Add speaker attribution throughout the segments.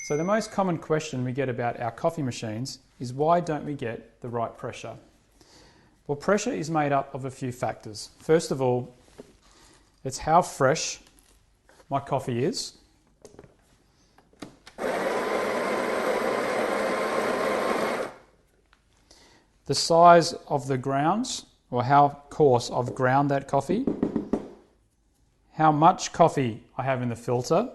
Speaker 1: So the most common question we get about our coffee machines is why don't we get the right pressure? Well, pressure is made up of a few factors. First of all, it's how fresh my coffee is. The size of the grounds, or how coarse I've ground that coffee. How much coffee I have in the filter.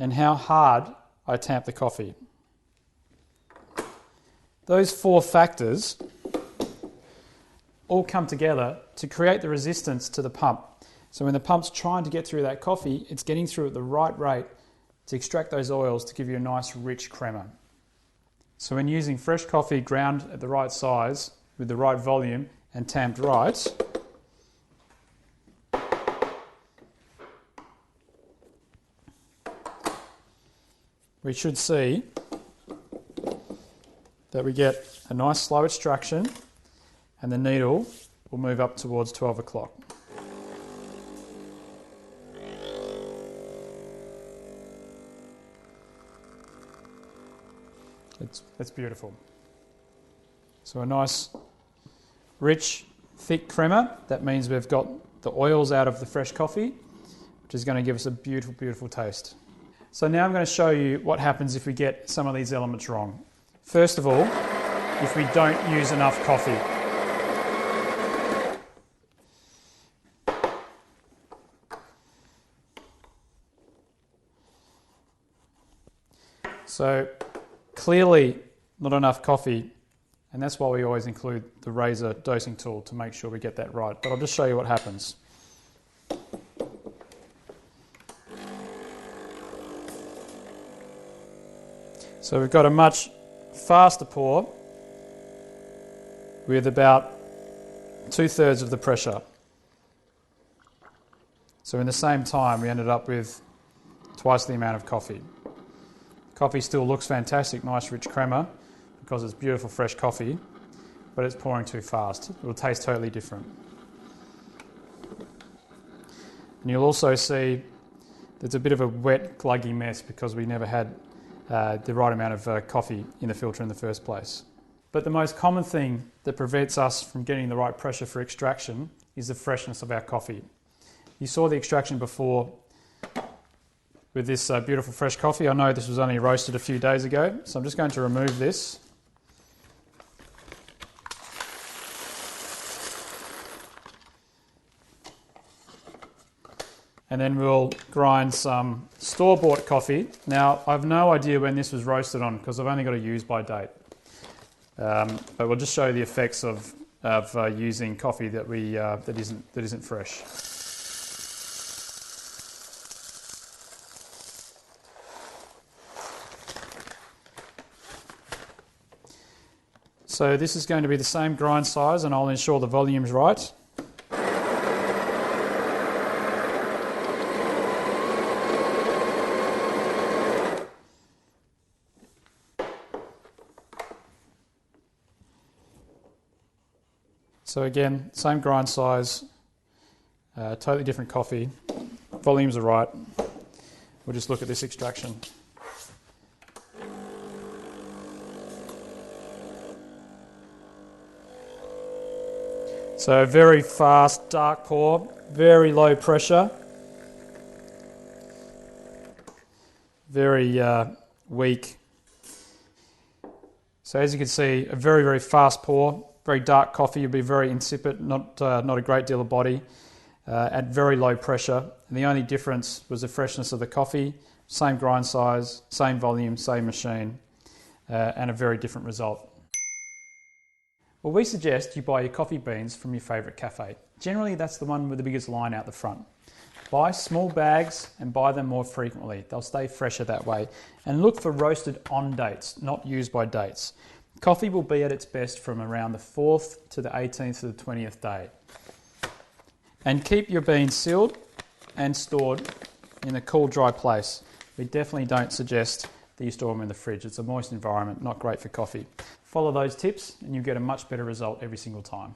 Speaker 1: And how hard I tamp the coffee. Those four factors all come together to create the resistance to the pump. So when the pump's trying to get through that coffee, it's getting through at the right rate to extract those oils to give you a nice rich crema. So when using fresh coffee ground at the right size, with the right volume and tamped right, we should see that we get a nice slow extraction and the needle will move up towards 12 o'clock. It's beautiful. So a nice, rich, thick crema. That means we've got the oils out of the fresh coffee, which is going to give us a beautiful, beautiful taste. So now I'm going to show you what happens if we get some of these elements wrong. First of all, if we don't use enough coffee. So clearly not enough coffee, and that's why we always include the razor dosing tool to make sure we get that right. But I'll just show you what happens. So we've got a much faster pour with about 2/3 of the pressure. So in the same time we ended up with twice the amount of coffee. Coffee still looks fantastic, nice rich crema, because it's beautiful fresh coffee, but it's pouring too fast. It will taste totally different. And you'll also see there's a bit of a wet, gluggy mess because we never had the right amount of coffee in the filter in the first place. But the most common thing that prevents us from getting the right pressure for extraction is the freshness of our coffee. You saw the extraction before with this beautiful fresh coffee. I know this was only roasted a few days ago, so I'm just going to remove this. And then we'll grind some store-bought coffee. Now, I have no idea when this was roasted on because I've only got a use by date. But we'll just show you the effects of using coffee that isn't fresh. So this is going to be the same grind size, and I'll ensure the volume's right. So again, same grind size, totally different coffee, volumes are right. We'll just look at this extraction. So very fast, dark pour, very low pressure, very weak. So as you can see, a very, very fast pour. Very dark coffee, you'll be very insipid, not a great deal of body, at very low pressure. And the only difference was the freshness of the coffee, same grind size, same volume, same machine, and a very different result. Well, we suggest you buy your coffee beans from your favourite cafe. Generally, that's the one with the biggest line out the front. Buy small bags and buy them more frequently. They'll stay fresher that way. And look for roasted on dates, not used by dates. Coffee will be at its best from around the 4th to the 18th to the 20th day. And keep your beans sealed and stored in a cool, dry place. We definitely don't suggest that you store them in the fridge. It's a moist environment, not great for coffee. Follow those tips and you'll get a much better result every single time.